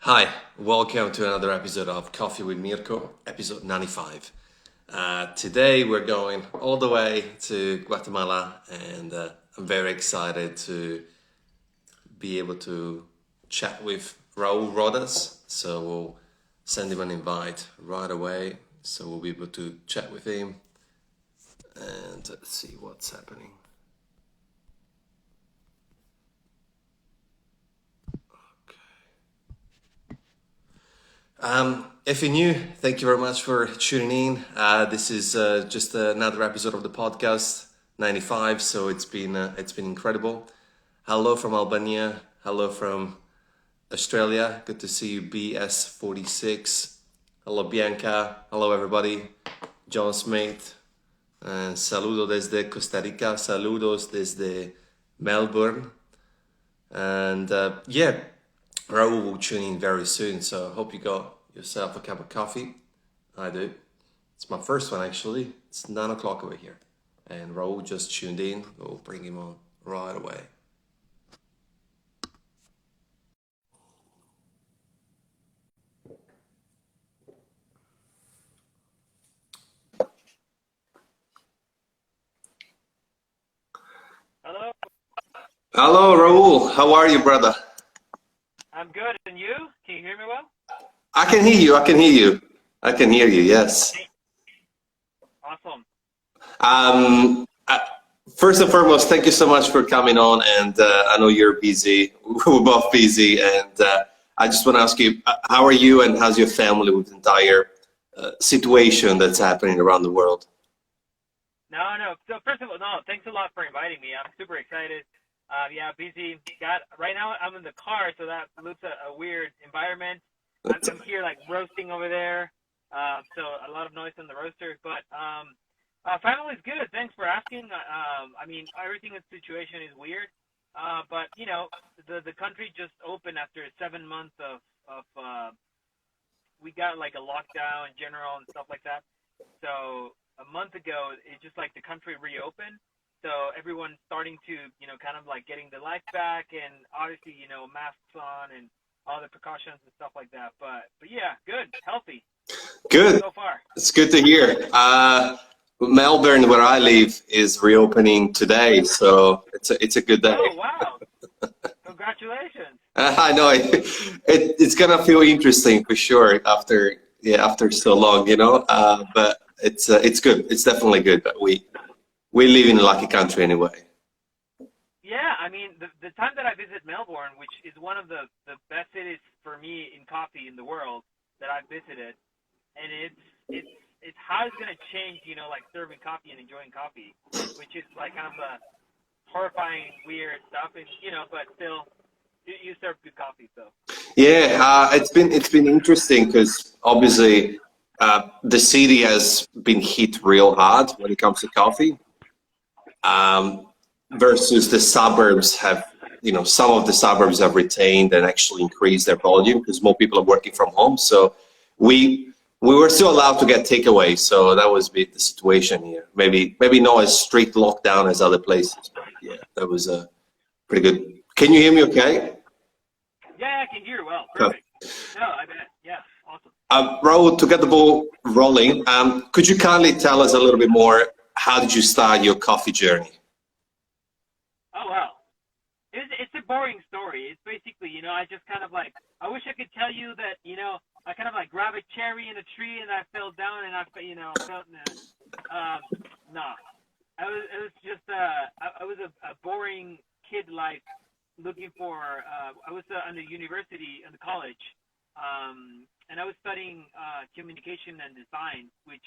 Hi, welcome to another episode of Coffee with Mirko, episode 95. Today we're going all the way to Guatemala, and I'm very excited to be able to chat with Raul Rodas. So we'll send him an invite right away, so we'll be able to chat with him and see what's happening. If you're new, thank you very much for tuning in. This is just another episode of the podcast, 95. So it's been incredible. Hello from Albania. Hello from Australia. Good to see you, BS46. Hello Bianca. Hello everybody. John Smith. And saludo desde Costa Rica. Saludos desde Melbourne. And Raul will tune in very soon, so I hope you got yourself a cup of coffee. I do. It's my first one actually. It's 9 o'clock over here. And Raul just tuned in. We'll bring him on right away. Hello, Hello, Raul. How are you, brother? I'm good. And you? Can you hear me well? I can hear you. I can hear you. I can hear you. Yes. Awesome. Um, uh, First and foremost, thank you so much for coming on. And I know you're busy. We're both busy. And I just want to ask you, how are you and how's your family with the entire situation that's happening around the world? No. So first of all, no, thanks a lot for inviting me. I'm super excited. Yeah, busy. Right now I'm in the car, so that looks a weird environment. I'm here like roasting over there. So a lot of noise on the roaster, but family's good. Thanks for asking. I mean, everything in the situation is weird. But you know, the country just opened after 7 months of we got like a lockdown in general and stuff like that. So a month ago, it's just like the country reopened. So everyone's starting to, kind of like getting the life back, and obviously, masks on and all the precautions and stuff like that. But yeah, good, healthy Good. so far. It's good to hear. Melbourne, where I live, is reopening today, so it's a good day. Oh wow! Congratulations. I know it's gonna feel interesting for sure after so long, But it's good. It's definitely good. But we live in a lucky country anyway. Yeah, I mean, the time that I visit Melbourne, which is one of the best cities for me in coffee in the world that I've visited, and it's how it's gonna change, like serving coffee and enjoying coffee, which is like kind of a horrifying, weird stuff, and but still, you serve good coffee, so. Yeah, it's been interesting because obviously the city has been hit real hard when it comes to coffee. Um, Versus the suburbs have, some of the suburbs have retained and actually increased their volume because more people are working from home. So we we were still allowed to get takeaway, so that was the situation here. Maybe not as strict lockdown as other places, but yeah, that was pretty good. Can you hear me okay? Yeah, I can hear well. Perfect. No, I bet. Yeah, awesome. Raul, to get the ball rolling, could you kindly tell us a little bit more, how did you start your coffee journey? Oh, wow. It's a boring story. It's basically, I just kind of like, I wish I could tell you that, I kind of like grabbed a cherry in a tree and I fell down and I felt, nah. It was just, I was a boring kid life looking for, I was on the university, in the college, and I was studying communication and design, which,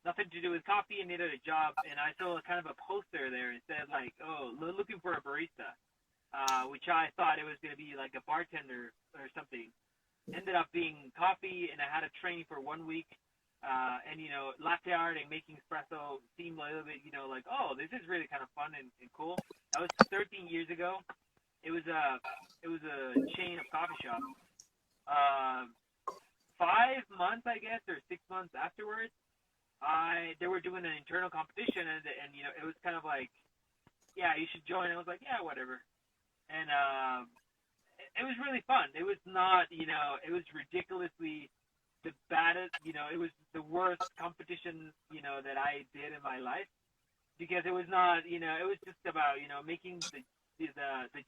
nothing to do with coffee and needed a job. And I saw kind of a poster there and said like, oh, looking for a barista, which I thought it was going to be like a bartender or something. Ended up being coffee, and I had a training for 1 week. And, latte art and making espresso seemed a little bit, like, oh, this is really kind of fun and cool. That was 13 years ago. It was a chain of coffee shops. 5 months, I guess, or 6 months afterwards, they were doing an internal competition, and it was kind of like, yeah, you should join. I was like, yeah, whatever. And it was really fun. It was not, it was ridiculously the baddest, it was the worst competition, that I did in my life because it was not, it was just about, making the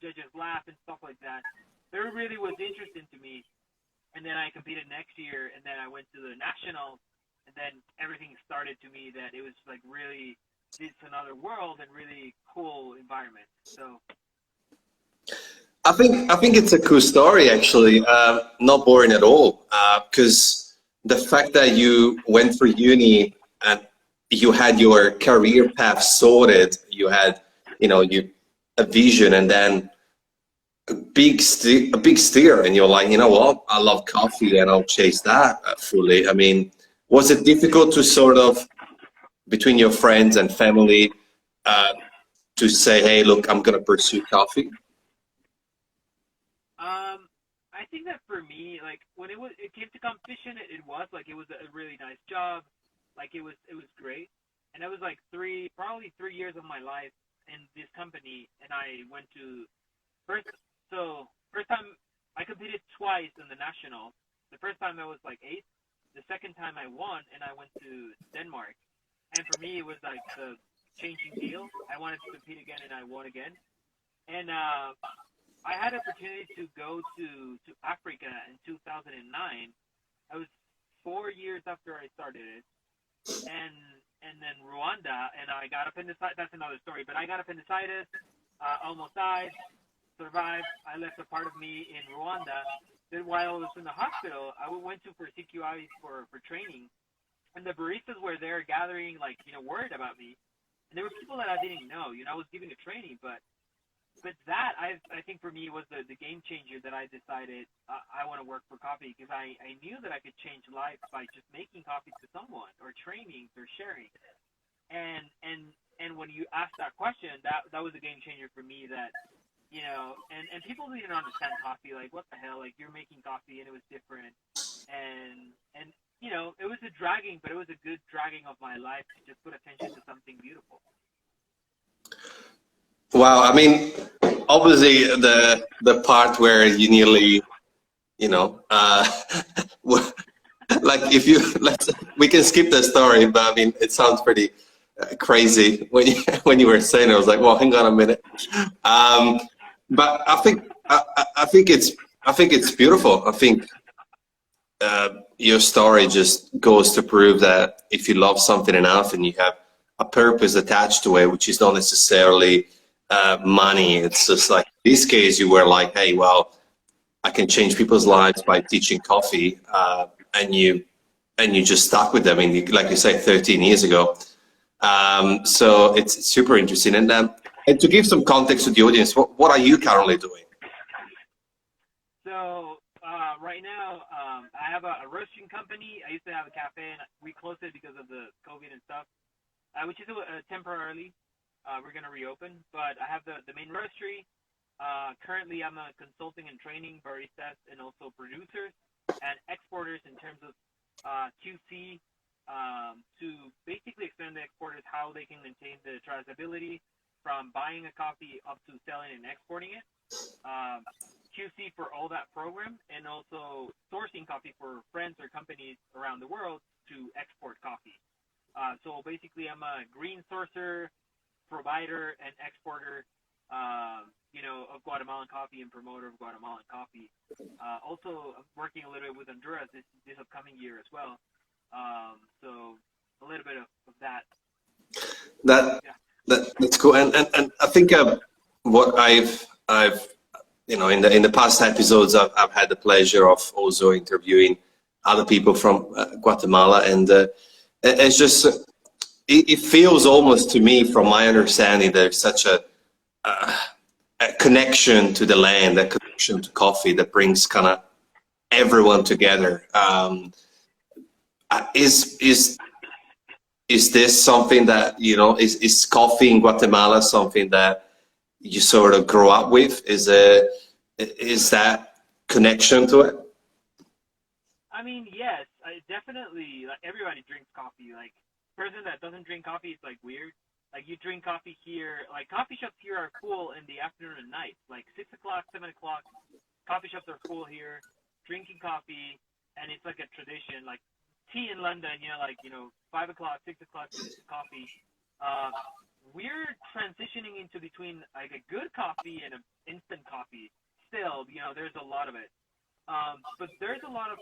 judges laugh and stuff like that. There really was interesting to me. And then I competed next year, and then I went to the nationals, and then everything started to me that it was like really, it's another world and really cool environment. So I think it's a cool story actually. Not boring at all. Because the fact that you went through uni and you had your career path sorted, you had, you a vision, and then a big steer, and you're like, you know what, I love coffee, and I'll chase that fully. I mean, was it difficult to sort of between your friends and family uh, to say, hey, look, I'm gonna pursue coffee? I think that for me, like when it came to competition, it was like it was a really nice job, like it was great, and it was like probably 3 years of my life in this company, and I went to first first time I competed twice in the nationals. The first time I was like eighth. The second time I won, and I went to Denmark. And for me, it was like the changing deal. I wanted to compete again, and I won again. And I had opportunity to go to Africa in 2009. I was 4 years after I started it, and then Rwanda, and I got appendicitis. That's another story, but I got appendicitis, almost died, survived. I left a part of me in Rwanda. Then while I was in the hospital, I went to for CQI for training, and the baristas were there gathering, like worried about me. And there were people that I didn't know. I was giving a training, but that I think for me was the game changer that I decided I want to work for coffee because I knew that I could change lives by just making coffee to someone or trainings or sharing. And when you ask that question, that was a game changer for me that and people didn't understand coffee, like what the hell, like you're making coffee and it was different, and it was a dragging, but it was a good dragging of my life to just put attention to something beautiful. Wow, I mean, obviously the part where you nearly, you know, uh, like if you let's we can skip the story, but I mean, it sounds pretty crazy when you when you were saying it. I was like, well, hang on a minute. Um, but I think it's beautiful. I think your story just goes to prove that if you love something enough and you have a purpose attached to it, which is not necessarily money, it's just like in this case, you were like, hey, well, I can change people's lives by teaching coffee, and you just stuck with them. I mean, like you say, 13 years ago. So it's super interesting. And to give some context to the audience, what are you currently doing? So right now, I have a roasting company. I used to have a cafe, and we closed it because of the COVID and stuff, which is temporarily. We're gonna reopen, but I have the main roastery. Currently, I'm consulting and training baristas and also producers and exporters in terms of QC, to basically explain to exporters how they can maintain the traceability from buying a coffee up to selling and exporting it. QC for all that program, and also sourcing coffee for friends or companies around the world to export coffee. So basically, I'm a green sourcer, provider, and exporter, of Guatemalan coffee and promoter of Guatemalan coffee. Also, working a little bit with Honduras this upcoming year as well. So a little bit of that. That, Yeah. that's cool. And I think what I've in the past episodes, I've had the pleasure of also interviewing other people from Guatemala, and it's just it feels almost to me, from my understanding, there's such a connection to the land, a connection to coffee that brings kind of everyone together. Is is this something that is coffee in Guatemala something that you sort of grow up with? Is that connection to it? I mean, yes, I definitely. Like everybody drinks coffee. Like person that doesn't drink coffee is like weird. Like you drink coffee here. Like coffee shops here are full in the afternoon and night. Like 6 o'clock, 7 o'clock. coffee shops are full here, drinking coffee, and it's like a tradition. Like tea in London, 5 o'clock, 6 o'clock is coffee. Uh, we're transitioning into between like a good coffee and an instant coffee. Still, there's a lot of it. But there's a lot of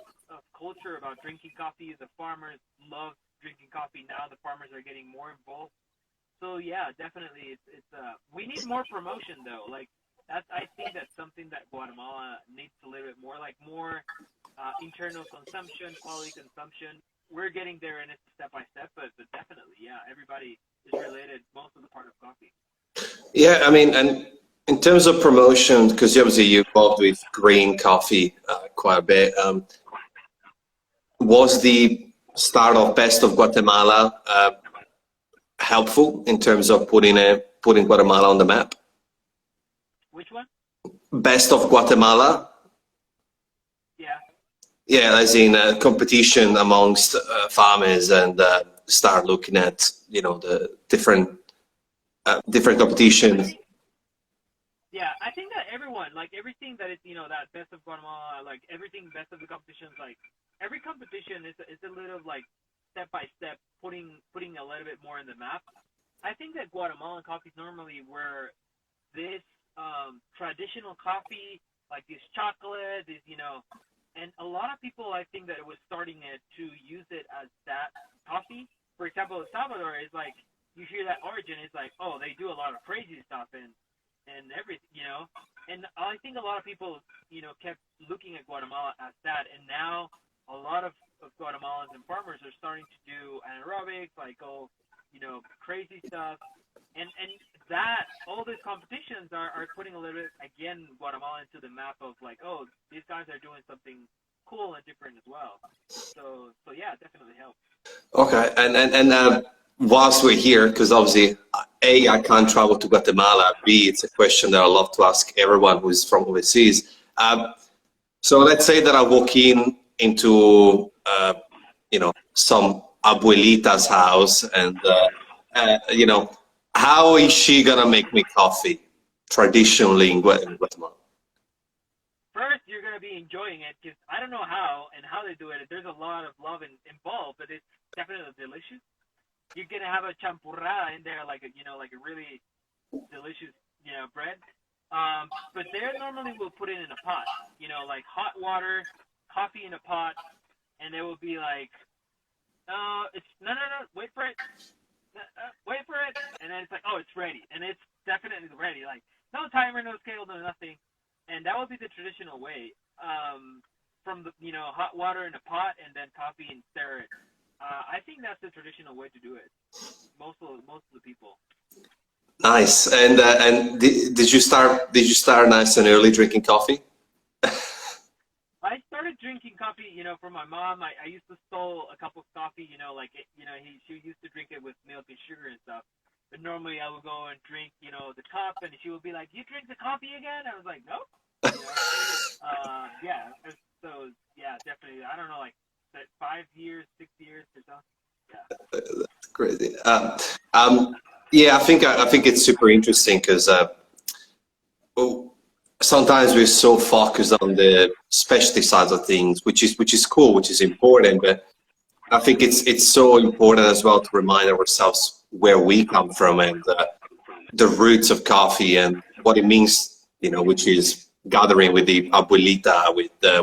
culture about drinking coffee. The farmers love drinking coffee now. The farmers are getting more involved. So yeah, definitely, it's we need more promotion though. Like I think that's something that Guatemala needs a little bit more, like more internal consumption, quality consumption. We're getting there, and it's step by step, but definitely, yeah, everybody is related most of the part of coffee. Yeah, I mean, and in terms of promotion, because obviously you're involved with green coffee quite a bit, was the start of Best of Guatemala helpful in terms of putting Guatemala on the map? Which one? Best of Guatemala? Yeah. Yeah, as in competition amongst farmers, and start looking at the different competitions. Yeah, I think that everyone, like everything that is, that Best of Guatemala, like everything Best of the competitions, like every competition is a little like step by step putting a little bit more in the map. I think that Guatemalan coffees normally were this traditional coffee, like this chocolate, and a lot of people, I think that it was starting to use it as that coffee. For example, El Salvador is like, you hear that origin, it's like, oh, they do a lot of crazy stuff and everything, and I think a lot of people, kept looking at Guatemala as that, and now a lot of Guatemalans and farmers are starting to do anaerobics, like crazy stuff, and that all these competitions are putting a little bit again Guatemala into the map of like, oh, these guys are doing something cool and different as well. So yeah, it definitely helps. Okay, and whilst we're here, because obviously, A, I can't travel to Guatemala. B, it's a question that I love to ask everyone who's from overseas. So let's say that I walk into some abuelita's house, and how is she gonna make me coffee traditionally in Guatemala? First, you're gonna be enjoying it because I don't know how they do it. There's a lot of love involved, but it's definitely delicious. You're gonna have a champurrada in there, like a really delicious bread. But they normally will put it in a pot, like hot water, coffee in a pot, and they will be like, it's no, wait for it, wait for it, and then it's like, oh, it's ready, and it's definitely ready. Like no timer, no scale, no nothing, and that would be the traditional way. From the hot water in a pot and then coffee and stir it. I think that's the traditional way to do it. Most of the people. Nice. And did you start nice and early drinking coffee? I started drinking coffee, from my mom. I used to stole a cup of coffee, she used to drink it with milk and sugar and stuff. But normally I would go and drink, the cup, and she would be like, "You drink the coffee again?" I was like, "No." Yeah. So yeah, definitely. I don't know, like 5 years, 6 years or so. Yeah. That's crazy. Yeah, I think it's super interesting because sometimes we're so focused on the specialty sides of things, which is cool, which is important. But I think it's so important as well to remind ourselves where we come from and the roots of coffee and what it means, which is gathering with the abuelita,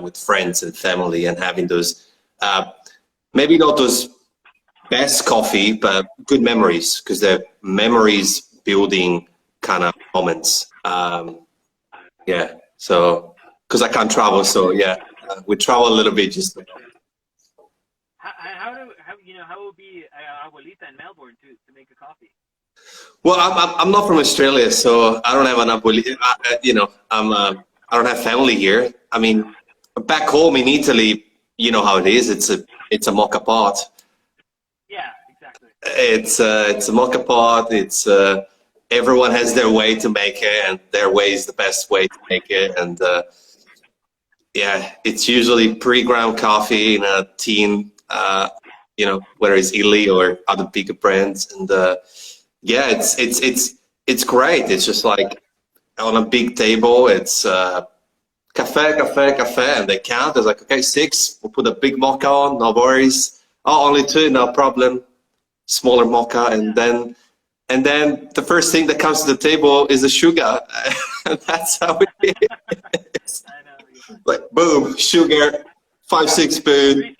with friends and family, and having those maybe not those best coffee, but good memories, because they're memories building kind of moments. Yeah, so because I can't travel, so yeah, we travel a little bit just. How would be abuelita in Melbourne to make a coffee? Well, I'm not from Australia, so I don't have an abuelita. I don't have family here. I mean, back home in Italy, you know how it is. It's a mocha pot. Yeah, exactly. It's a mocha pot. It's everyone has their way to make it, and their way is the best way to make it. And yeah, it's usually pre-ground coffee in a tin, whether it's Italy or other bigger brands. And yeah, it's great. It's just like on a big table. It's kind cafe, and they count. I was like, okay, 6. We'll put a big mocha on, no worries. Oh, only 2, no problem. Smaller mocha, and then the first thing that comes to the table is the sugar. And that's how it is. I know. Yeah. Like boom, sugar, 5, 6 spoon. Three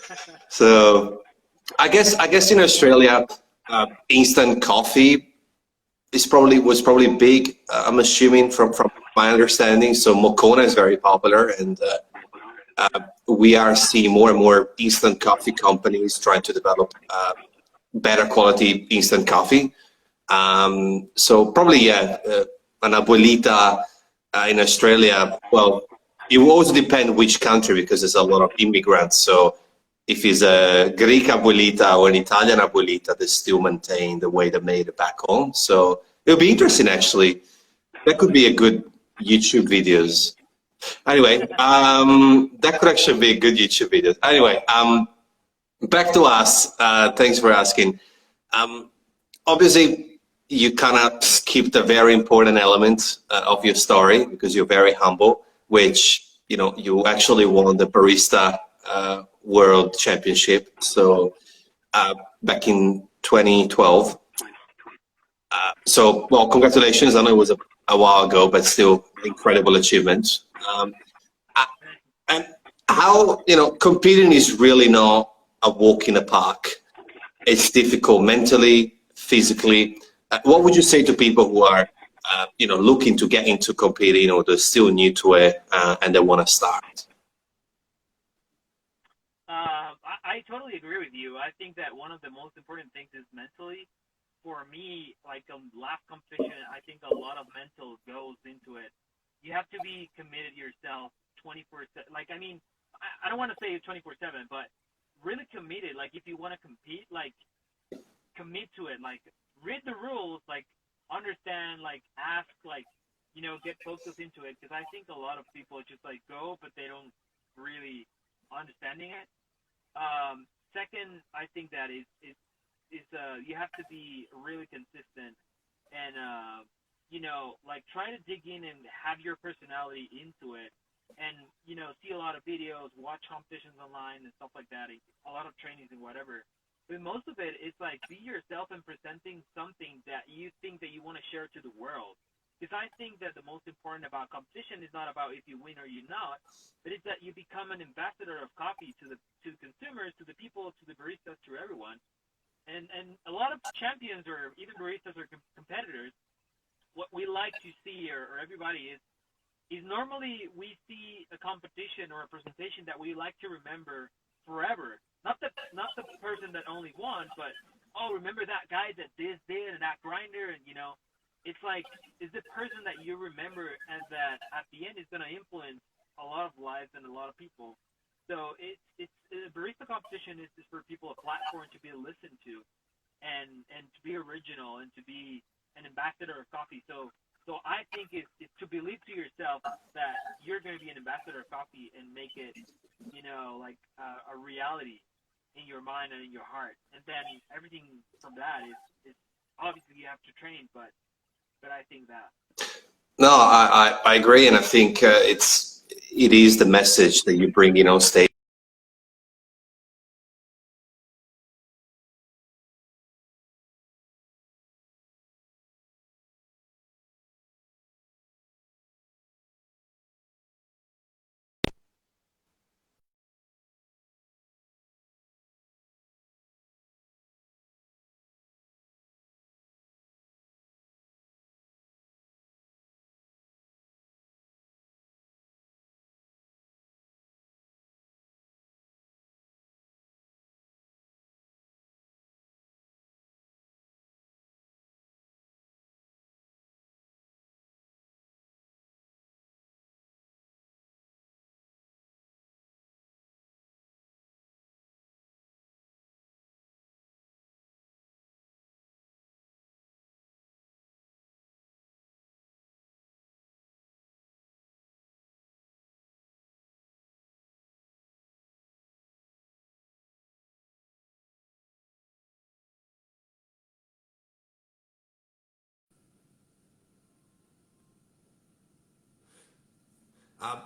sweet. So I guess in Australia, instant coffee was probably big. I'm assuming from my understanding. So Moccona is very popular, and we are seeing more and more instant coffee companies trying to develop better quality instant coffee. So probably yeah, an abuelita in Australia. Well, it will also depend which country because there's a lot of immigrants. So if it's a Greek abuelita or an Italian abuelita, they still maintain the way they made it back home. So it'll be interesting actually. That could be a good YouTube videos. Anyway, that could actually be a good YouTube video. Anyway, back to us. Thanks for asking. Um, Obviously, you cannot skip the very important element of your story because you're very humble, which, you actually won the barista world championship. So back in 2012. So, well, congratulations. I know it was a while ago, but still incredible achievement. Uh, and how, competing is really not a walk in the park. It's difficult mentally, physically. What would you say to people who are, looking to get into competing or they're still new to it and they want to start? I totally agree with you. I think that one of the most important things is mentally. For me, like last competition, I think a lot of mental goes into it. You have to be committed yourself 24/7. Like, I mean, I don't want to say 24/7, but really committed. Like, if you want to compete, like, commit to it. Like, read the rules. Like, understand. Like, ask. Like, get focused into it. Because I think a lot of people just like go, but they don't really understanding it. Second, I think that is you have to be really consistent and like try to dig in and have your personality into it and see a lot of videos, watch competitions online and stuff like that, a lot of trainings and whatever. But most of it is like be yourself and presenting something that you think that you want to share to the world. Because I think that the most important about competition is not about if you win or you not, but it's that you become an ambassador of coffee to the consumers, to the people, to the baristas, to everyone. And a lot of champions or even baristas or competitors, what we like to see or everybody is normally we see a competition or a presentation that we like to remember forever. Not the person that only won, but oh, remember that guy that did and that grinder, and it's like is the person that you remember and that at the end is going to influence a lot of lives and a lot of people. So it's barista competition is just for people a platform to be listened to, and to be original and to be an ambassador of coffee. So I think it's to believe to yourself that you're going to be an ambassador of coffee and make it, like a reality in your mind and in your heart. And then everything from that is obviously you have to train, but I think that. No, I agree, and I think it is the message that you bring in on stage.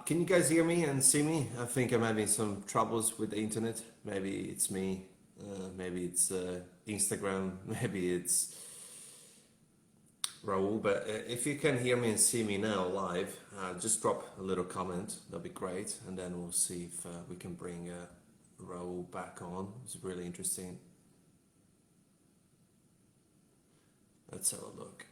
Can you guys hear me and see me? I think I'm having some troubles with the internet. Maybe it's me. Maybe it's Instagram. Maybe it's Raul. But if you can hear me and see me now live, just drop a little comment. That'll be great. And then we'll see if we can bring Raul back on. It's really interesting. Let's have a look.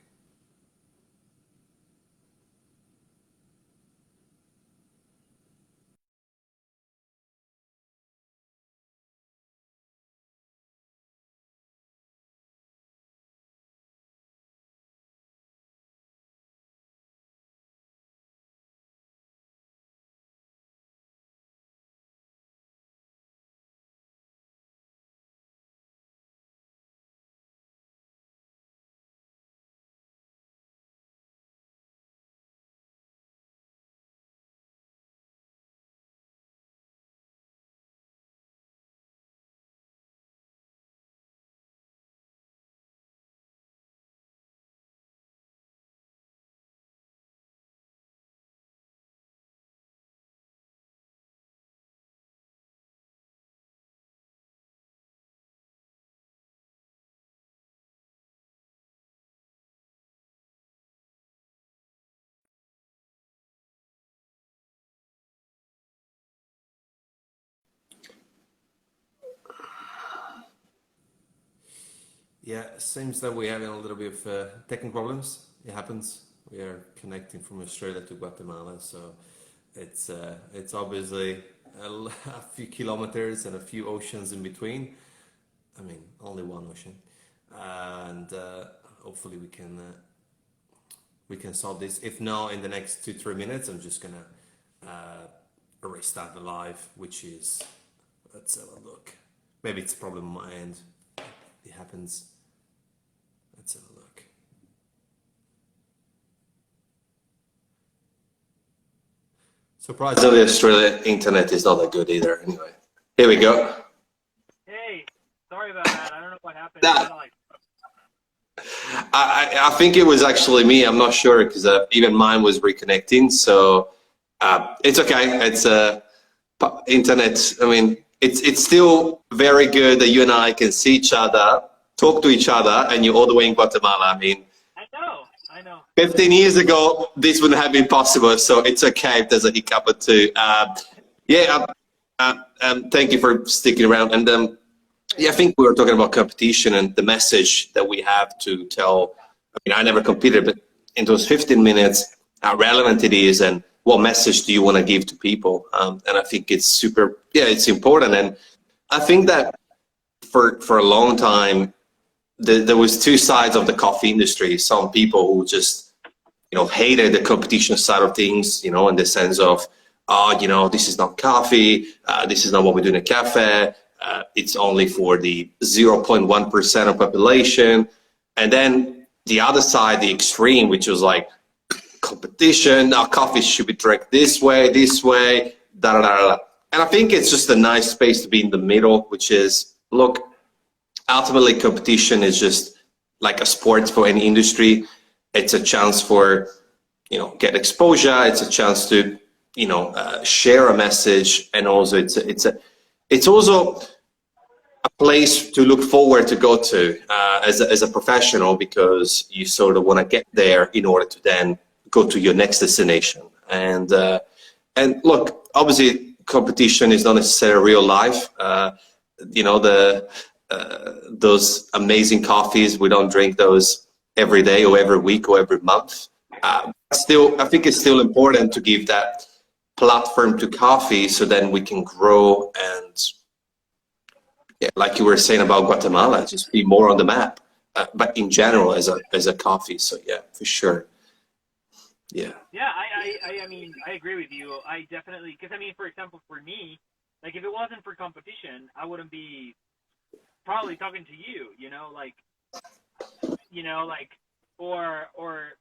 Yeah, seems that we're having a little bit of technical problems. It happens. We are connecting from Australia to Guatemala, so it's obviously a few kilometers and a few oceans in between. I mean, only one ocean, and hopefully we can solve this. If not, in the next 2-3 minutes, I'm just gonna restart the live, which is let's have a look. Maybe it's a problem on my end. It happens. Let's have a look. Surprisingly, Australia internet is not that good either. Anyway, here we go. Hey, sorry about that. I don't know what happened. Nah, I think it was actually me. I'm not sure because even mine was reconnecting. So it's okay. It's internet. I mean, it's still very good that you and I can see each other, talk to each other, and you're all the way in Guatemala. I mean, I know. 15 years ago, this wouldn't have been possible. So it's okay if there's a hiccup or two. Yeah. Thank you for sticking around. And yeah, I think we were talking about competition and the message that we have to tell. I mean, I never competed, but in those 15 minutes, how relevant it is and what message do you want to give to people? And I think it's super, yeah, it's important. And I think that for a long time, there was two sides of the coffee industry. Some people who just, hated the competition side of things, in the sense of, this is not coffee, this is not what we do in a cafe, it's only for the 0.1% of population. And then the other side, the extreme, which was like competition, now coffee should be drank this way, da da da da. And I think it's just a nice space to be in the middle, which is, look, ultimately competition is just like a sport for any industry. It's a chance for, get exposure. It's a chance to, share a message. And also it's also a place to look forward to go to as a professional, because you sort of want to get there in order to then go to your next destination. And look, obviously competition is not necessarily real life. Those amazing coffees, we don't drink those every day or every week or every month. Still, I think it's still important to give that platform to coffee so then we can grow and, yeah, like you were saying about Guatemala, just be more on the map. But in general, as a coffee, so yeah, for sure, yeah. Yeah, I mean, I agree with you. I definitely, because I mean, for example, for me, like if it wasn't for competition, I wouldn't be probably talking to you, or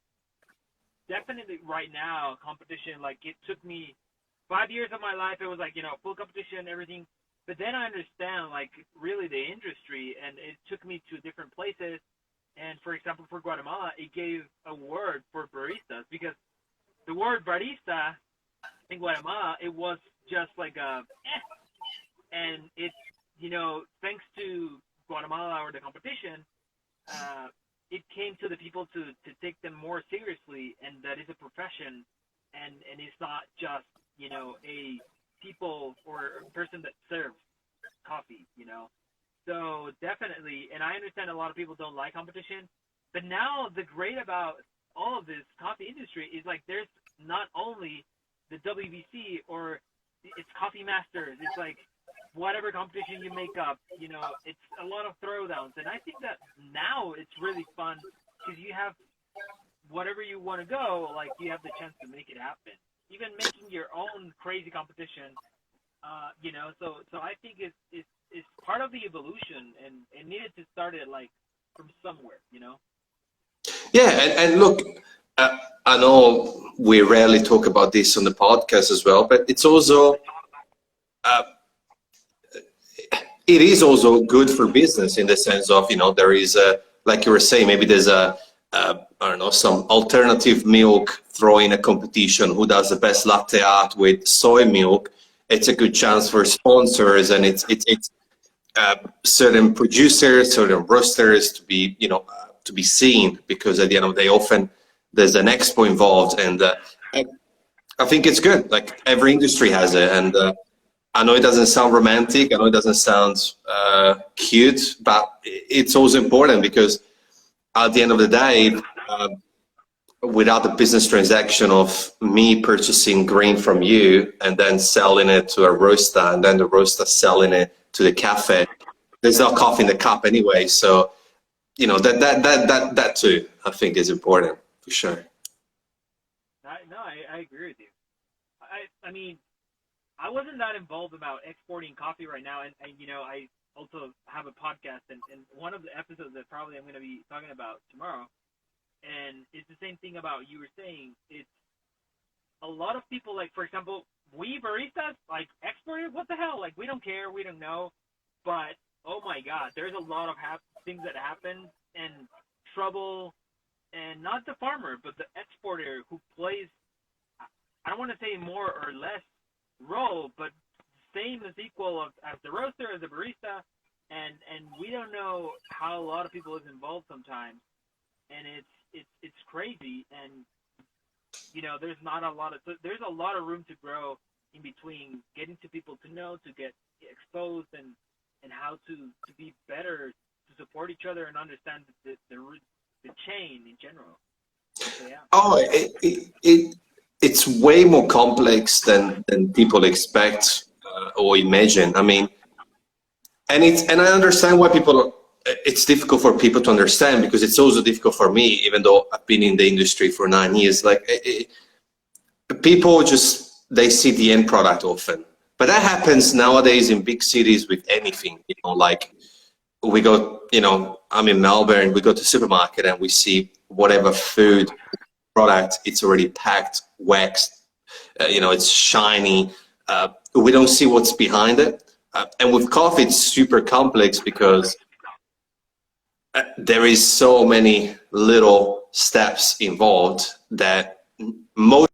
definitely right now, competition, like it took me 5 years of my life, it was like, full competition, everything. But then I understand, like, really the industry, and it took me to different places. And for example, for Guatemala, it gave a word for baristas, because the word barista in Guatemala, it was just like and it's, thanks to Guatemala or the competition, it came to the people to take them more seriously, and that is a profession, and it's not just, a people or a person that serves coffee. So definitely, and I understand a lot of people don't like competition, but now the great about all of this coffee industry is like there's not only the WBC or it's Coffee Masters, it's like whatever competition you make up, it's a lot of throwdowns, and I think that now it's really fun because you have whatever you want to go, like you have the chance to make it happen. Even making your own crazy competition, so I think it's part of the evolution, and it needed to start it like from somewhere. Yeah, and look, I know we rarely talk about this on the podcast as well, but it's also it is also good for business in the sense of, there is a, like you were saying, maybe there's I don't know, some alternative milk throwing a competition, who does the best latte art with soy milk. It's a good chance for sponsors, and it's certain producers, certain roasters to be, to be seen, because at the end of the day, often there's an expo involved, and I think it's good. Like every industry has it, and I know it doesn't sound romantic, I know it doesn't sound cute, but it's also important, because at the end of the day, without the business transaction of me purchasing grain from you and then selling it to a roaster, and then the roaster selling it to the cafe, there's no coffee in the cup anyway. So, that too, I think, is important for sure. I agree with you. I mean, I wasn't that involved about exporting coffee right now, and I also have a podcast, and one of the episodes that probably I'm going to be talking about tomorrow, and it's the same thing about you were saying. It's a lot of people, like, for example, we baristas, like, exported, what the hell? Like, we don't care, we don't know, but, oh my God, there's a lot of things that happen, and trouble, and not the farmer, but the exporter who plays, I don't want to say more or less role, but same as equal as the roaster, as the barista, and we don't know how a lot of people is involved sometimes, and it's crazy, and there's not a lot of there's a lot of room to grow in between getting to people to know, to get exposed, and how to be better, to support each other and understand the chain in general. So, yeah. Oh, it's way more complex than people expect or imagine. I mean, and I understand why it's difficult for people to understand, because it's also difficult for me, even though I've been in the industry for 9 years. Like, people just, they see the end product often, but that happens nowadays in big cities with anything. Like we go, I'm in Melbourne, we go to supermarket and we see whatever food product, it's already packed, waxed, it's shiny. We don't see what's behind it. And with coffee, it's super complex, because there is so many little steps involved that most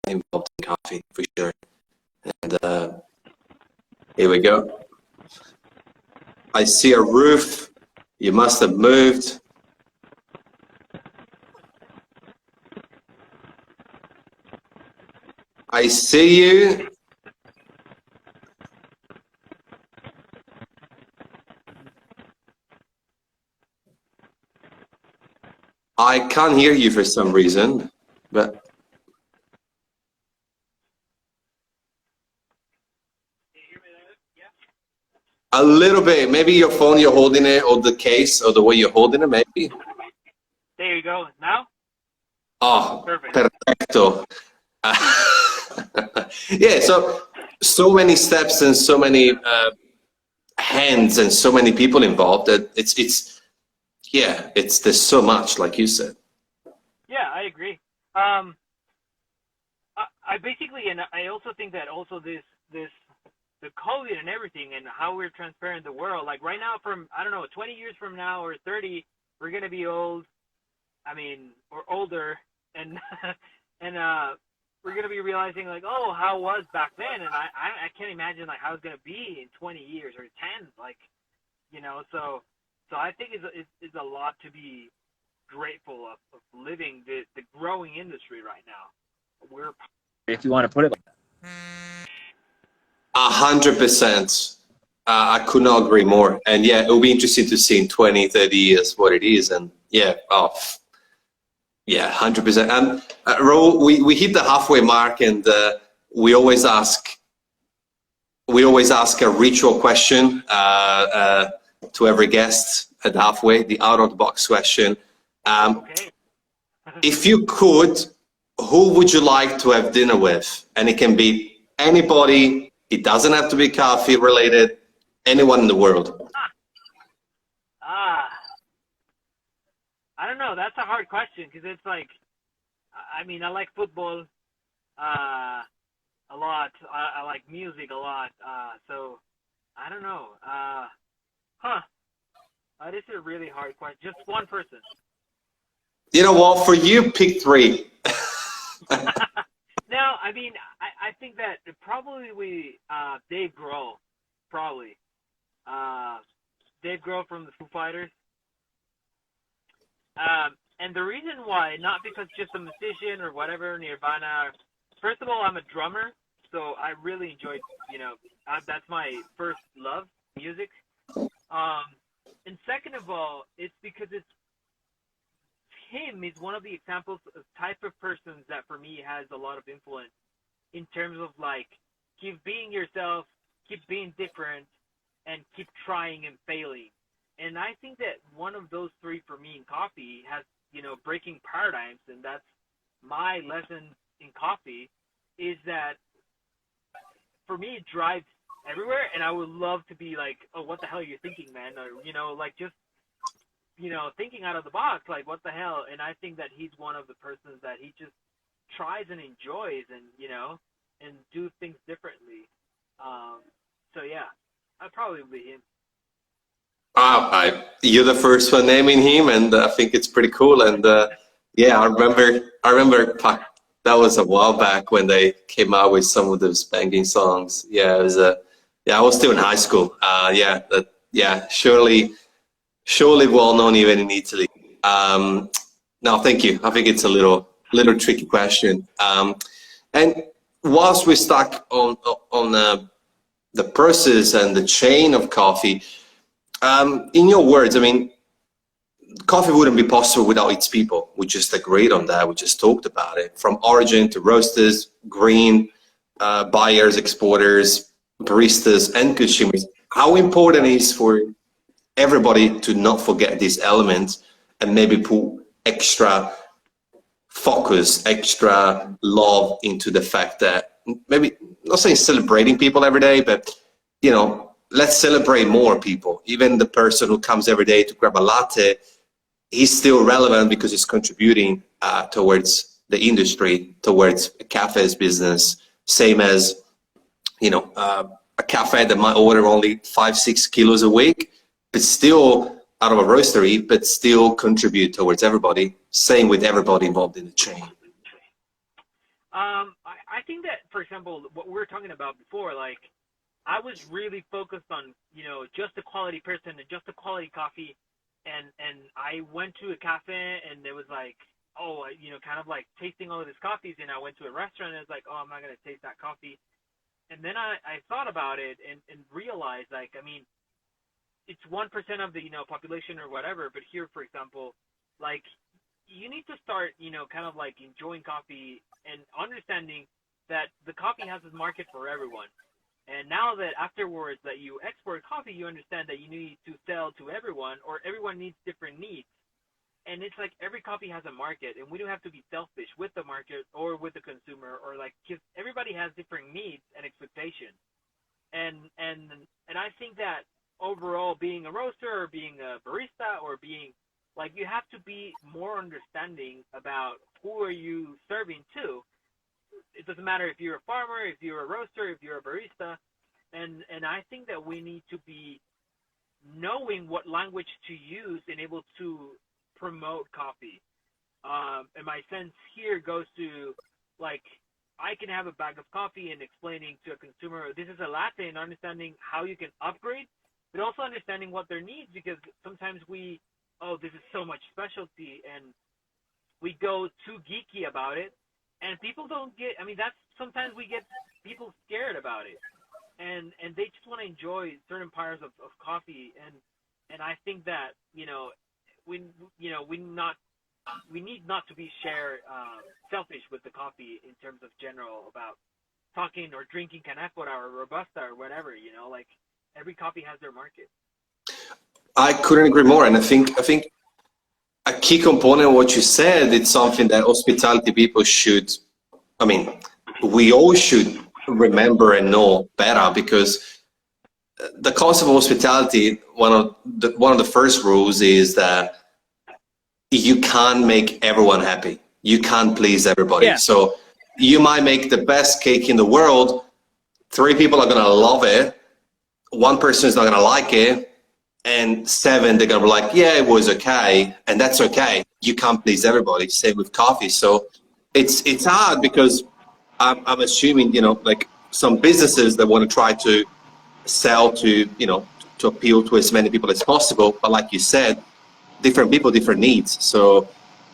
involved in coffee, for sure. And here we go. I see a roof. You must have moved. I see you. I can't hear you for some reason, but a little bit. Maybe your phone, you're holding it, or the case, or the way you're holding it, maybe. There you go. Now? Oh, Perfect. perfecto. Yeah, so many steps and so many hands and so many people involved that there's so much, like you said. Yeah, I agree. I basically, and I also think that also this the COVID and everything and how we're transparent in the world. Like right now, from I don't know, 20 years from now or 30, we're gonna be old. I mean, or older, and and we're gonna be realizing like, oh, how was back then? And I can't imagine like how it's gonna be in 20 years or 10. Like, so I think it's a lot to be grateful of living the growing industry right now. We're, if you want to put it like 100%. I could not agree more. And yeah, it'll be interesting to see in 20, 30 years what it is. And yeah, yeah, 100%. And Raul, we hit the halfway mark, and we always ask a ritual question to every guest at halfway, the out of the box question. okay. If you could, who would you like to have dinner with? And it can be anybody. It doesn't have to be coffee related. Anyone in the world. I don't know. That's a hard question because it's like, I mean, I like football a lot. I like music a lot. So I don't know. This is a really hard question. Just one person. You know what? For you, pick three. No, I mean, I think that probably Dave Grohl, probably. Dave Grohl from the Foo Fighters. And the reason why, not because just a musician or whatever, Nirvana. First of all, I'm a drummer, so I really enjoyed, that's my first love, music. And second of all, it's because him is one of the examples of type of persons that for me has a lot of influence in terms of like keep being yourself, keep being different, and keep trying and failing. And I think that one of those three for me in coffee has, breaking paradigms, and that's my lesson in coffee, is that for me it drives everywhere, and I would love to be like, oh, what the hell are you thinking, man? Or, like just, thinking out of the box, like what the hell? And I think that he's one of the persons that he just tries and enjoys and, and do things differently. So yeah, I'd probably be him. You're the first one naming him, and I think it's pretty cool. And yeah, I remember that was a while back when they came out with some of those banging songs. Yeah, it was I was still in high school. Surely well known even in Italy. No, thank you. I think it's a little tricky question. And whilst we're stuck on the process and the chain of coffee. In your words, I mean, coffee wouldn't be possible without its people. We just agreed on that. We just talked about it. From origin to roasters, green, buyers, exporters, baristas, and consumers. How important it is for everybody to not forget these elements and maybe put extra focus, extra love into the fact that maybe, not saying celebrating people every day, but, let's celebrate more people. Even the person who comes every day to grab a latte, he's still relevant because he's contributing towards the industry, towards a cafe's business. Same as, a cafe that might order only 5-6 kilos a week, but still out of a roastery, but still contribute towards everybody. Same with everybody involved in the chain. I think that, for example, what we were talking about before, like, I was really focused on, just a quality person and just a quality coffee. And I went to a cafe and it was like, oh, kind of like tasting all of these coffees. And I went to a restaurant and it's like, oh, I'm not going to taste that coffee. And then I thought about it and realized, like, I mean, it's 1% of the, population or whatever. But here, for example, like, you need to start, kind of like enjoying coffee and understanding that the coffee has a market for everyone. And now that afterwards that you export coffee, you understand that you need to sell to everyone, or everyone needs different needs. And it's like every coffee has a market, and we don't have to be selfish with the market or with the consumer, or like, because everybody has different needs and expectations. And I think that overall, being a roaster or being a barista or being like, you have to be more understanding about who are you serving to. It doesn't matter if you're a farmer, if you're a roaster, if you're a barista, and I think that we need to be knowing what language to use and able to promote coffee. And my sense here goes to, like, I can have a bag of coffee and explaining to a consumer this is a latte, and understanding how you can upgrade, but also understanding what their needs, because sometimes this is so much specialty, and we go too geeky about it, and people don't get. I mean, that's sometimes we get people scared about it, and they just want to enjoy certain parts of coffee, and I think that we need not to be selfish with the coffee in terms of general about talking or drinking canefora or robusta or whatever. Like, every coffee has their market. I couldn't agree more, and I think a key component of what you said, it's something that hospitality people should, we all should remember and know better, because the concept of hospitality, one of the first rules is that you can't make everyone happy. You can't please everybody. Yeah. So you might make the best cake in the world. 3 people are going to love it. 1 person is not going to like it. And 7, they're going to be like, yeah, it was okay. And that's okay. You can't please everybody. Same with coffee. So it's hard, because I'm assuming, like some businesses that want to try to sell to, to appeal to as many people as possible. But like you said, different people, different needs. So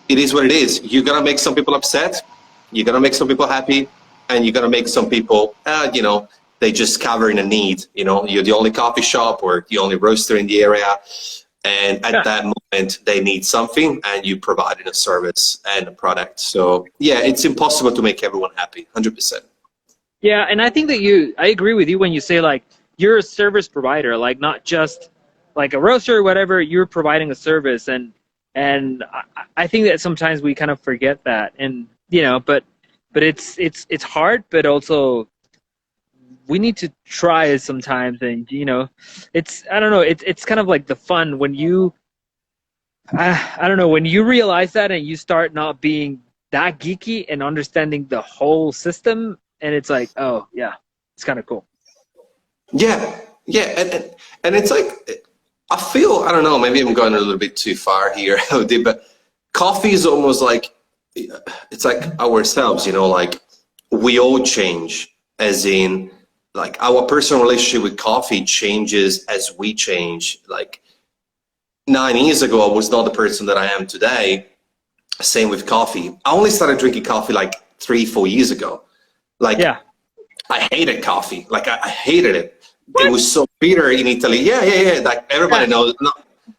it is what it is. You're going to make some people upset. You're going to make some people happy. And you're going to make some people, they just covering a need. You're the only coffee shop or the only roaster in the area. And at that moment, they need something, and you providing a service and a product. So yeah, it's impossible to make everyone happy, 100%. Yeah, and I think that I agree with you when you say, like, you're a service provider, like, not just like a roaster or whatever, you're providing a service. And I think that sometimes we kind of forget that, and, but it's hard, but also we need to try it sometimes. And, I don't know, it's kind of like the fun when you, I don't know, when you realize that and you start not being that geeky and understanding the whole system, and it's like, oh yeah, it's kind of cool. Yeah, and it's like, I feel, I don't know, maybe I'm going a little bit too far here, but coffee is almost like, it's like ourselves, like we all change, as in, like, our personal relationship with coffee changes as we change. Like 9 years ago, I was not the person that I am today. Same with coffee. I only started drinking coffee like 3-4 years ago. Like, yeah. I hated coffee. Like, I hated it. What? It was so bitter in Italy. Yeah. Like, everybody knows.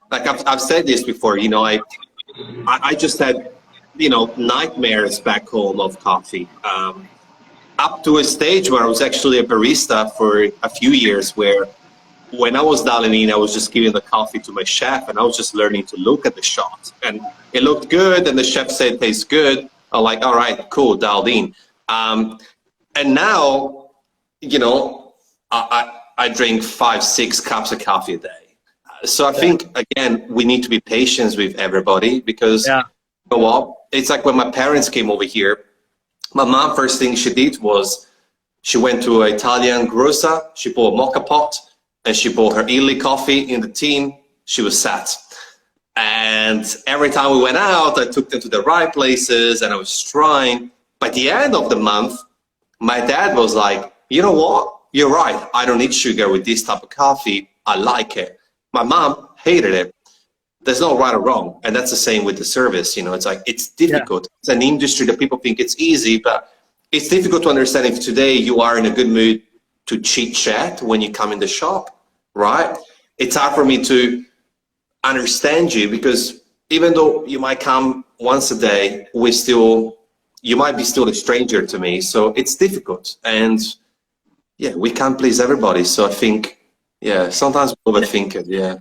Like, I've said this before, I just had, nightmares back home of coffee. Up to a stage where I was actually a barista for a few years, where when I was dialing in, I was just giving the coffee to my chef, and I was just learning to look at the shot. And it looked good, and the chef said it tastes good. I'm like, all right, cool, dialed in. And now, I drink 5-6 cups of coffee a day. So I think, again, we need to be patient with everybody, because you know what? It's like when my parents came over here, my mom, first thing she did was she went to an Italian grocer, she bought a mocha pot, and she bought her Illy coffee in the tin. She was set. And every time we went out, I took them to the right places, and I was trying. By the end of the month, my dad was like, you know what? You're right. I don't need sugar with this type of coffee. I like it. My mom hated it. There's no right or wrong. And that's the same with the service. It's like, it's difficult. Yeah. It's an industry that people think it's easy, but it's difficult to understand if today you are in a good mood to chit chat when you come in the shop, right? It's hard for me to understand you, because even though you might come once a day, you might be still a stranger to me, so it's difficult. And yeah, we can't please everybody. So I think, yeah, sometimes we overthink it. Yeah.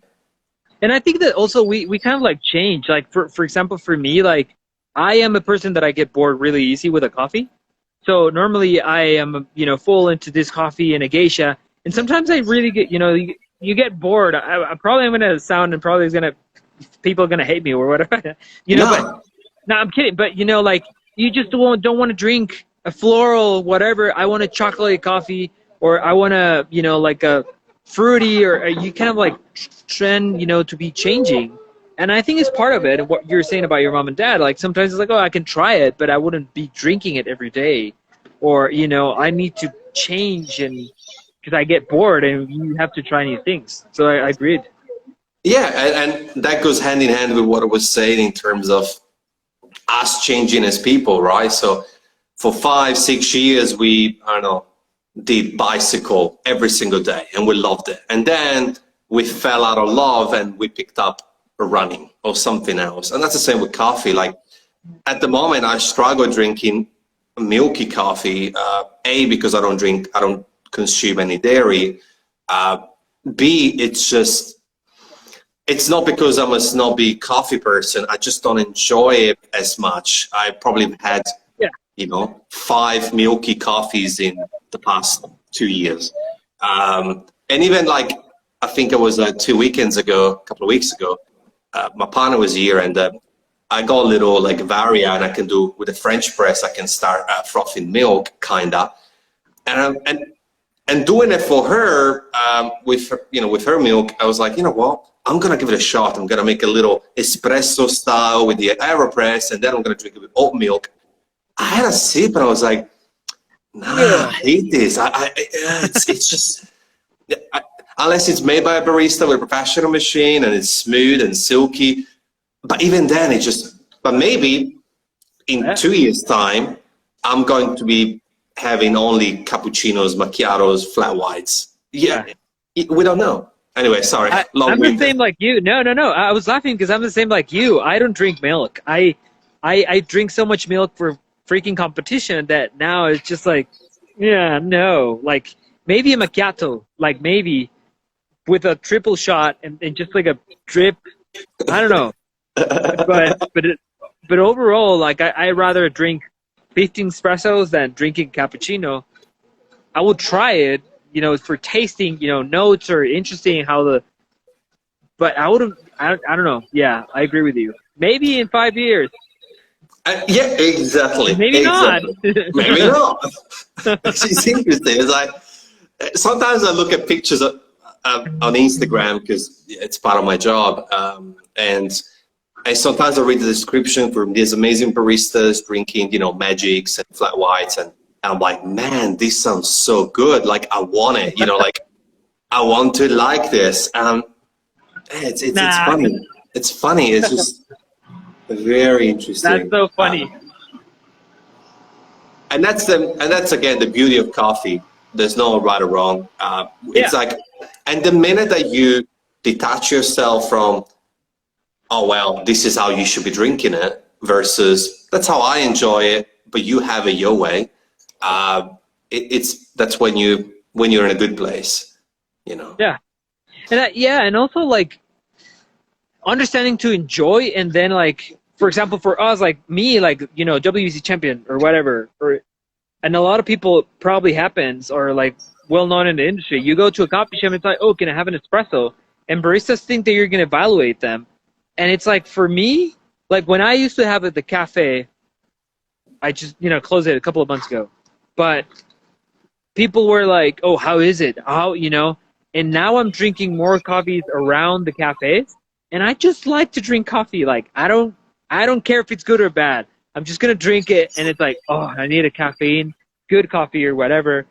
And I think that also we kind of like change. Like for example, for me, like I am a person that I get bored really easy with a coffee. So normally I am, full into this coffee and a geisha. And sometimes I really get, you get bored. I probably am going to sound and probably is going to, people are going to hate me or whatever, No. but no, I'm kidding. But, like you just don't want to drink a floral, whatever. I want a chocolate coffee, or I want to, like a fruity, or you kind of like trend, to be changing. And I think it's part of it. And what you're saying about your mom and dad, like sometimes it's like, oh, I can try it, but I wouldn't be drinking it every day. Or, I need to change, and because I get bored and you have to try new things. So I agreed. Yeah, and that goes hand in hand with what I was saying in terms of us changing as people, right? So for 5-6 years, I don't know, did bicycle every single day and we loved it. And then we fell out of love and we picked up running or something else. And that's the same with coffee. Like at the moment, I struggle drinking milky coffee, A, because I don't consume any dairy. B, it's not because I'm a snobby coffee person. I just don't enjoy it as much. I probably had, 5 milky coffees in the past 2 years. And even like, I think it was 2 weekends ago, a couple of weeks ago, my partner was here and I got a little like varia, and I can do with a French press, I can start frothing milk, kinda. And doing it for her, with her milk, I was like, you know what? I'm gonna give it a shot. I'm gonna make a little espresso style with the AeroPress, and then I'm gonna drink it with oat milk. I had a sip, and I was like, nah, I hate this. It's just, unless it's made by a barista with a professional machine and it's smooth and silky. But even then, but maybe in 2 years' time, I'm going to be having only cappuccinos, macchiatos, flat whites. Yeah, we don't know. Anyway, sorry. I'm the same like you. No. I was laughing because I'm the same like you. I don't drink milk. I drink so much milk for freaking competition that now it's just like, no. Like maybe a macchiato, like maybe with a triple shot and just like a drip. I don't know. but overall, like I rather drink 15 espressos than drinking cappuccino. I will try it, for tasting, notes or interesting but I wouldn't, I don't know. Yeah, I agree with you. Maybe in 5 years. Yeah, exactly. Maybe not. Maybe not. It's interesting. It's like, sometimes I look at pictures on Instagram because it's part of my job. And sometimes I read the description from these amazing baristas drinking, magics and flat whites, and I'm like, man, this sounds so good. Like I want it, like I want to like this. It's funny. It's funny. It's just very interesting. That's so funny. And that's again the beauty of coffee. There's no right or wrong. It's like, and the minute that you detach yourself from, oh well, this is how you should be drinking it, versus that's how I enjoy it, but you have it your way. That's when you're in a good place, Yeah, and also like understanding to enjoy, and then like for example for us, like me, like WBC champion or whatever, and a lot of people probably happens or like well known in the industry. You go to a coffee shop and it's like, oh, can I have an espresso? And baristas think that you're gonna evaluate them. And it's like, for me, like when I used to have at the cafe, I just, closed it a couple of months ago. But people were like, oh, how is it? And now I'm drinking more coffees around the cafes. And I just like to drink coffee. Like, I don't care if it's good or bad. I'm just going to drink it. And it's like, oh, I need a caffeine, good coffee or whatever.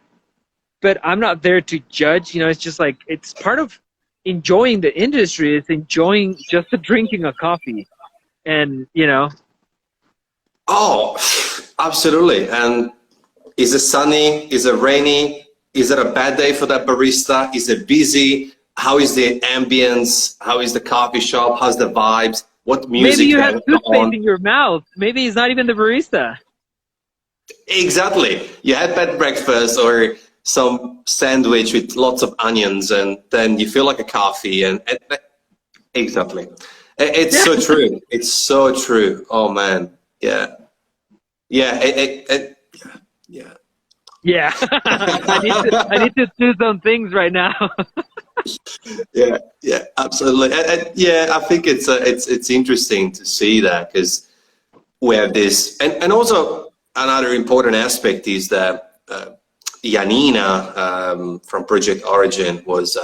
But I'm not there to judge. It's just like, it's part of enjoying the industry. It's enjoying just the drinking of coffee. And, Oh, absolutely. And is it sunny? Is it rainy? Is it a bad day for that barista? Is it busy? How is the ambience? How is the coffee shop? How's the vibes? what Maybe music you they're have toothpaste on. in your mouth. Maybe he's not even the barista. Exactly. You had bad breakfast or some sandwich with lots of onions, and then you feel like a coffee. And exactly, it's Yeah. so true. It's so true. Oh man, yeah, yeah, yeah. Yeah. I need to do some things right now. Yeah, yeah, absolutely. And yeah, I think it's interesting to see that because we have this, and also another important aspect is that Janina from Project Origin was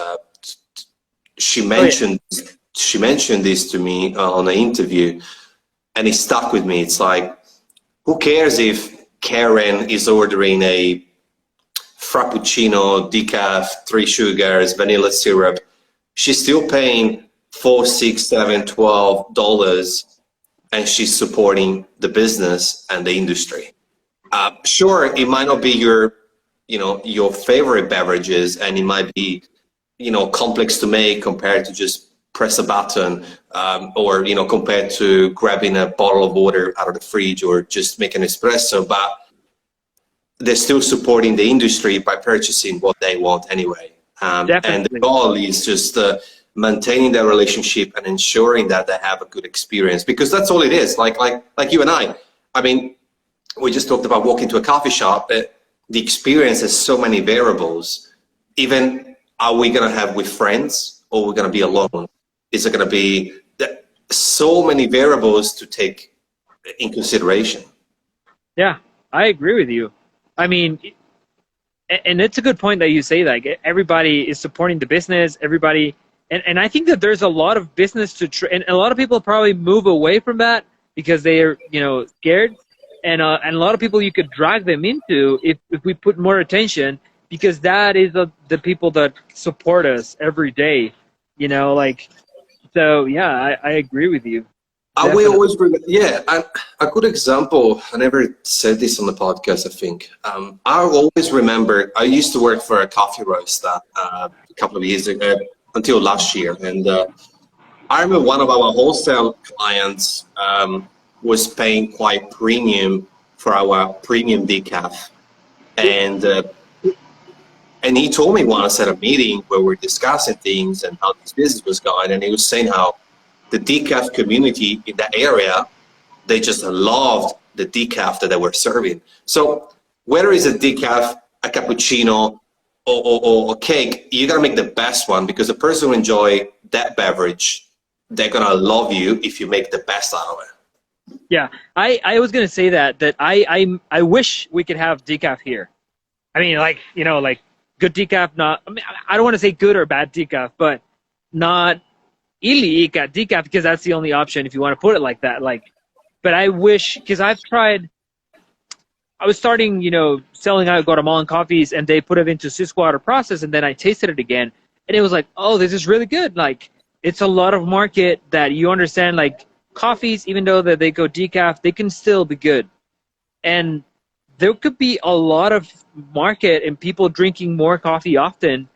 she Oh yeah. mentioned she mentioned this to me on an interview, and it stuck with me. It's like, who cares if Karen is ordering a frappuccino, decaf, 3 sugars, vanilla syrup? She's still paying $4, $6, $7, $12, and she's supporting the business and the industry. Sure, it might not be your favorite beverages, and it might be complex to make compared to just press a button, or compared to grabbing a bottle of water out of the fridge or just make an espresso, but they're still supporting the industry by purchasing what they want anyway. And the Definitely. goal is just maintaining their relationship and ensuring that they have a good experience, because that's all it is. Like you and I mean, we just talked about walking to a coffee shop. The experience has so many variables. Even, are we going to have with friends, or we're going to be alone? Is it going to be so many variables to take in consideration? I agree with you. I mean, and it's a good point that you say that everybody is supporting the business, everybody, and I think that there's a lot of business and a lot of people probably move away from that because they are, scared, and a lot of people you could drag them into if we put more attention, because that is the people that support us every day, like, so yeah, I agree with you. We Definitely. always bring, yeah, a good example. I never said this on the podcast, I think. I always remember, I used to work for a coffee roaster a couple of years ago, until last year. And I remember one of our wholesale clients was paying quite premium for our premium decaf. And he told me once at a meeting where we're discussing things and how this business was going, and he was saying how the decaf community in that area, they just loved the decaf that they were serving. So whether it's a decaf, a cappuccino, or a cake, you gotta make the best one, because the person who enjoy that beverage, they're gonna love you if you make the best out of it. Yeah, I was gonna say that I wish we could have decaf here. I mean, like, like good decaf, not. I mean, I don't want to say good or bad decaf, but not illegal decaf, because that's the only option if you want to put it like that. Like, but I wish, because I've tried. I was starting, selling out Guatemalan coffees, and they put it into Swiss water process, and then I tasted it again, and it was like, oh, this is really good. Like, it's a lot of market that you understand. Like, coffees, even though that they go decaf, they can still be good, and there could be a lot of market and people drinking more coffee often,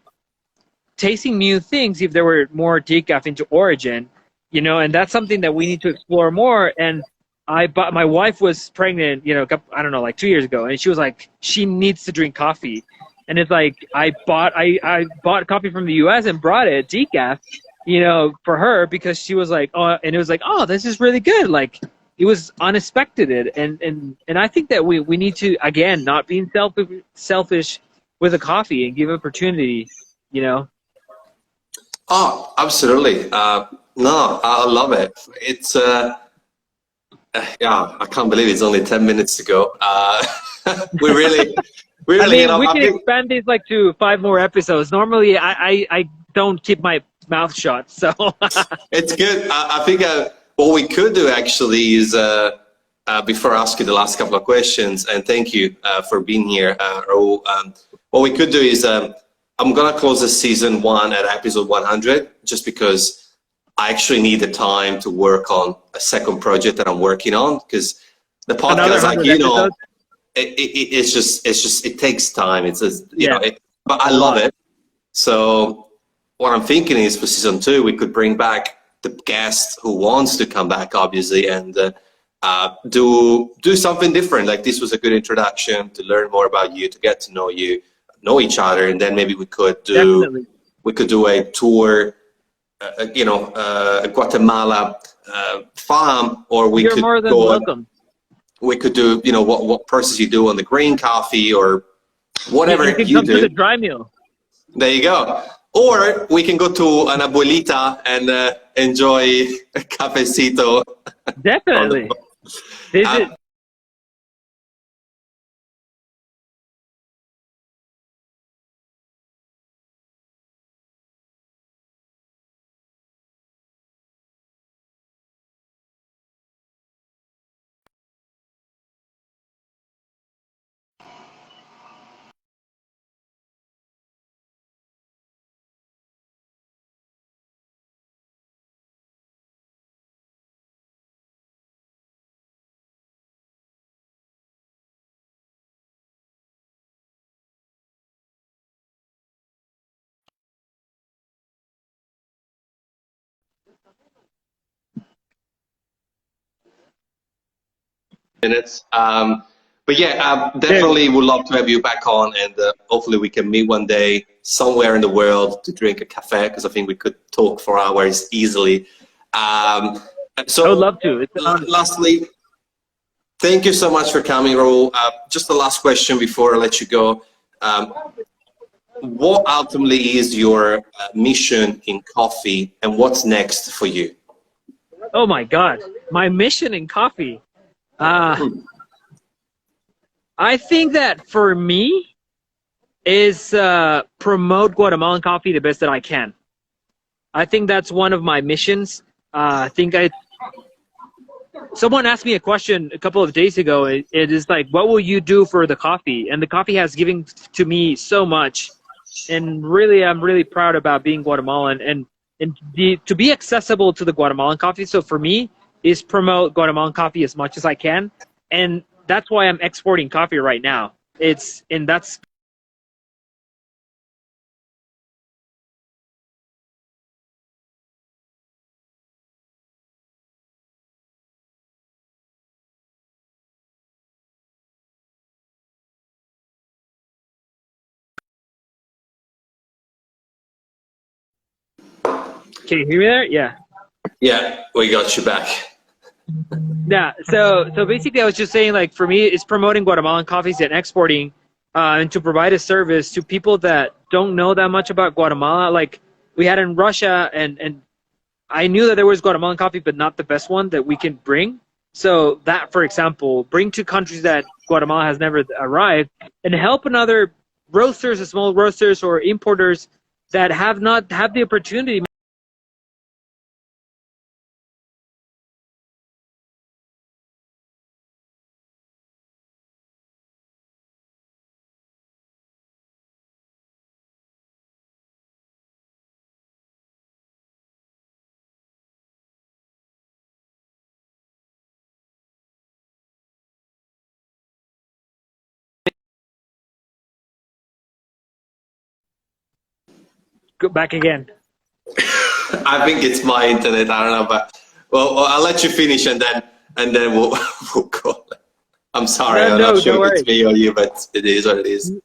tasting new things if there were more decaf into Origin, and that's something that we need to explore more. And my wife was pregnant, I don't know, like 2 years ago, and she was like, she needs to drink coffee. And it's like, I bought coffee from the US and brought it decaf, for her, because she was like, oh, and it was like, oh, this is really good. Like, it was unexpected. And I think that we need to, again, not being selfish with a coffee and give opportunity, Oh, absolutely. No, I love it. It's yeah, I can't believe it's only 10 minutes to go. We really, I mean, we I can think expand these like to 5 more episodes. Normally, I don't keep my mouth shut, so. it's good. I think what we could do actually is, before I ask you the last couple of questions, and thank you for being here, Raul. What we could do is, I'm going to close the season 1 at episode 100, just because I actually need the time to work on a second project that I'm working on, because the Another podcast, like, 100 episodes? it takes time. It's just, Yeah. but I love it. So what I'm thinking is, for season 2, we could bring back the guest who wants to come back, obviously, and do something different. Like this was a good introduction to learn more about you, to get to know you, know each other, and then maybe we could Definitely. do a tour, a Guatemala farm, or we You're could more than go on. welcome. We could do, what process you do on the green coffee or whatever You can you come to do. the dry mill. There you go. Or we can go to an abuelita and enjoy a cafecito. On the, Definitely. Visit. minutes. But yeah, definitely would love to have you back on, and hopefully we can meet one day somewhere in the world to drink a cafe, because I think we could talk for hours easily. I would So, love to. It's an honor. lastly, thank you so much for coming, Raul. Just the last question before I let you go. What ultimately is your mission in coffee, and what's next for you? Oh my God. My mission in coffee. I think that for me is promote Guatemalan coffee the best that I can. I think that's one of my missions. Someone asked me a question a couple of days ago. It is like, what will you do for the coffee? And the coffee has given to me so much. And really, I'm really proud about being Guatemalan and to be accessible to the Guatemalan coffee. So for me, is promote Guatemalan coffee as much as I can, and that's why I'm exporting coffee right now. That's Can you hear me there? Yeah. Yeah, we got you back. Yeah. So basically, I was just saying, like, for me, it's promoting Guatemalan coffees and exporting, and to provide a service to people that don't know that much about Guatemala. Like we had in Russia, and I knew that there was Guatemalan coffee, but not the best one that we can bring. So that, for example, bring to countries that Guatemala has never arrived, and help another roasters, small roasters, or importers that have not had the opportunity. Go back again. I think it's my internet. I don't know, but well, I'll let you finish, and then we'll we'll go. I'm sorry. No, I'm not no, sure don't if it's worry. me or you, but it is what it is.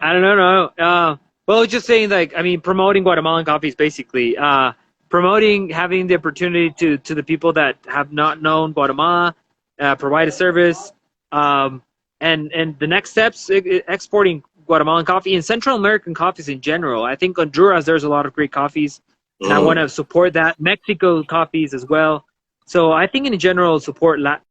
I don't know. No. Well, I was just saying, like, I mean, promoting Guatemalan coffees, basically. Promoting, having the opportunity to the people that have not known Guatemala, provide a service, um, and the next steps, exporting Guatemalan coffee and Central American coffees in general. I think Honduras, there's a lot of great coffees, and I want to support that. Mexico coffees as well. So I think in general, support Latin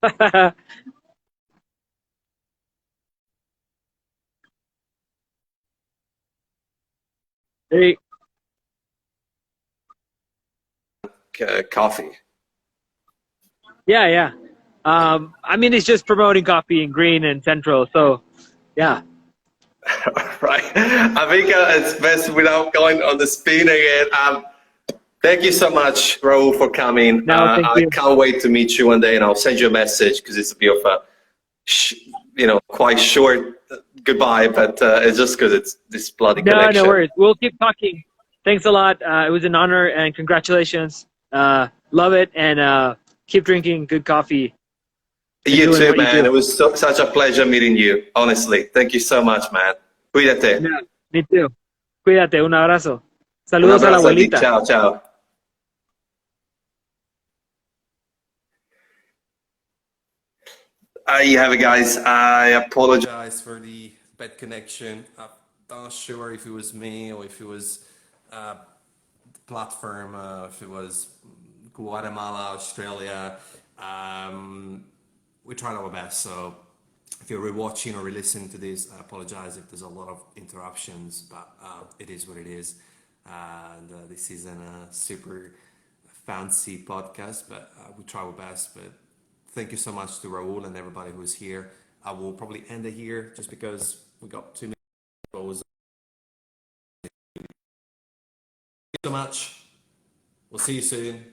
Hey, Coffee. yeah, yeah. I mean, it's just promoting coffee in Green and Central. So, yeah. Right. I think it's best without going on the spin again. Thank you so much, Raul, for coming. No, thank I you. can't wait to meet you one day, and I'll send you a message because it's a bit of a, quite short goodbye, but it's just because it's this bloody No, no connection. worries. We'll keep talking. Thanks a lot. It was an honor and congratulations. Love it and keep drinking good coffee and You doing too, what you man. do. It was such a pleasure meeting you, honestly. Thank you so much, man. Cuídate. Yeah, me too. Cuídate. Un abrazo. Un Saludos a la abrazo a ti. abuelita. Ciao, ciao. You have it, guys. I apologize for the bad connection. I'm not sure if it was me or if it was the platform, if it was Guatemala, Australia. We tried our best. So if you're rewatching or re-listening to this, I apologize if there's a lot of interruptions, but it is what it is. And this isn't a super fancy podcast, but we try our best. But thank you so much to Raul and everybody who's here. I will probably end it here just because we got 2 minutes. Thank you so much. We'll see you soon.